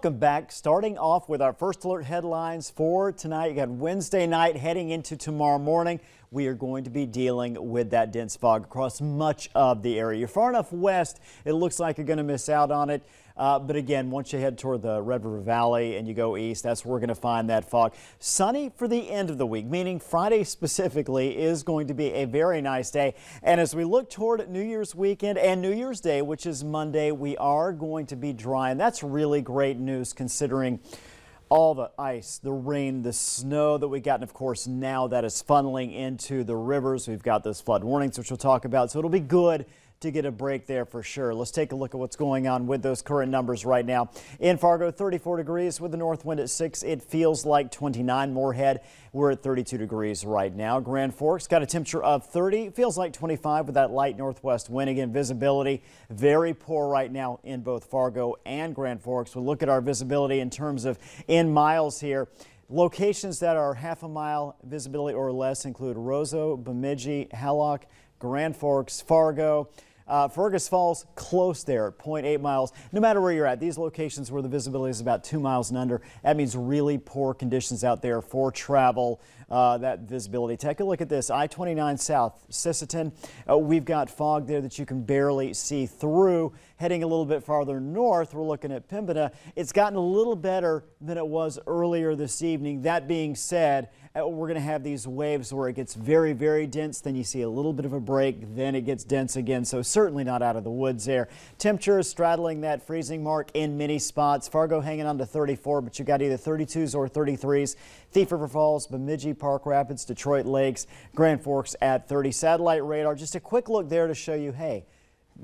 Welcome back. Starting off with our first alert headlines for tonight. You got Wednesday night heading into tomorrow morning. We are going to be dealing with that dense fog across much of the area. You're far enough west, it looks like you're going to miss out on it. But again, once you head toward the Red River Valley and you go east, that's where we're going to find that fog. Sunny for the end of the week, meaning Friday specifically is going to be a very nice day. And as we look toward New Year's weekend and New Year's Day, which is Monday, we are going to be dry. And that's really great news considering all the ice, the rain, the snow that we got, and of course now that is funneling into the rivers. We've got those flood warnings, which we'll talk about, so it'll be good to get a break there for sure. Let's take a look at what's going on with those current numbers right now. In Fargo, 34 degrees with the north wind at 6. It feels like 29. Moorhead, we're at 32 degrees right now. Grand Forks got a temperature of 30. Feels like 25 with that light northwest wind. Again, visibility very poor right now in both Fargo and Grand Forks. We'll look at our visibility in terms of in miles here. Locations that are half a mile visibility or less include Roseau, Bemidji, Hallock, Grand Forks, Fargo. Fergus Falls close there at 0.8 miles. No matter where you're at, these locations where the visibility is about 2 miles and under, that means really poor conditions out there for travel, that visibility. Take a look at this. I-29 South, Sisseton. We've got fog there that you can barely see through. Heading a little bit farther north, we're looking at Pembina. It's gotten a little better than it was earlier this evening. That being said, we're going to have these waves where it gets very, very dense. Then you see a little bit of a break. Then it gets dense again. So certainly not out of the woods there. Temperatures straddling that freezing mark in many spots. Fargo hanging on to 34, but you got either 32s or 33s. Thief River Falls, Bemidji, Park Rapids, Detroit Lakes, Grand Forks at 30. Satellite radar. Just a quick look there to show you, hey,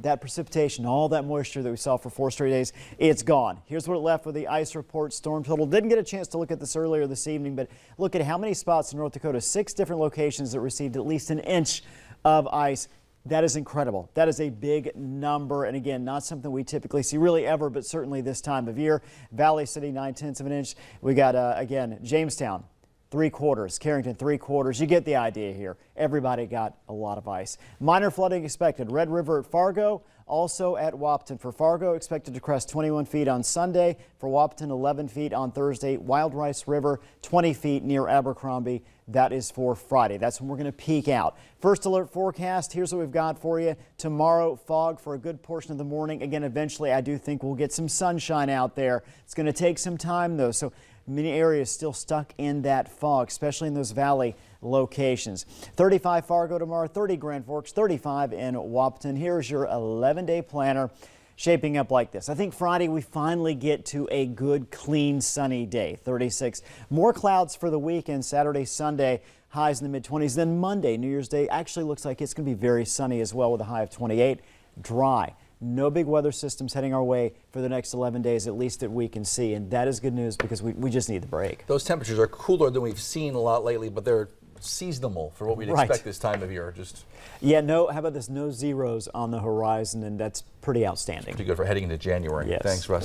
that precipitation, all that moisture that we saw for 4 straight days, it's gone. Here's what it left with the ice report storm total. Didn't get a chance to look at this earlier this evening, but look at how many spots in North Dakota, 6 different locations that received at least an inch of ice. That is incredible. That is a big number. And again, not something we typically see really ever, but certainly this time of year. Valley City, 9/10 of an inch. We got, again, Jamestown, 3/4, Carrington 3/4. You get the idea here. Everybody got a lot of ice. Minor flooding expected. Red River at Fargo, also at Wahpeton. For Fargo, expected to crest 21 feet on Sunday. For Wahpeton, 11 feet on Thursday. Wild Rice River, 20 feet near Abercrombie. That is for Friday. That's when we're going to peak out. First alert forecast. Here's what we've got for you. Tomorrow, fog for a good portion of the morning. Again, eventually, I do think we'll get some sunshine out there. It's going to take some time, though. So many areas still stuck in that fog, especially in those valley locations. 35 Fargo tomorrow, 30 Grand Forks, 35 in Wahpeton. Here's your 11-day planner shaping up like this. I think Friday we finally get to a good, clean, sunny day, 36. More clouds for the weekend, Saturday, Sunday, highs in the mid-20s. Then Monday, New Year's Day, actually looks like it's going to be very sunny as well with a high of 28. Dry. No big weather systems heading our way for the next 11 days, at least that we can see. And that is good news because we just need the break. Those temperatures are cooler than we've seen a lot lately, but they're seasonable for what we'd expect this time of year. Yeah, how about this? No zeros on the horizon, and that's pretty outstanding. Pretty good for heading into January. Yes. Thanks, Russ.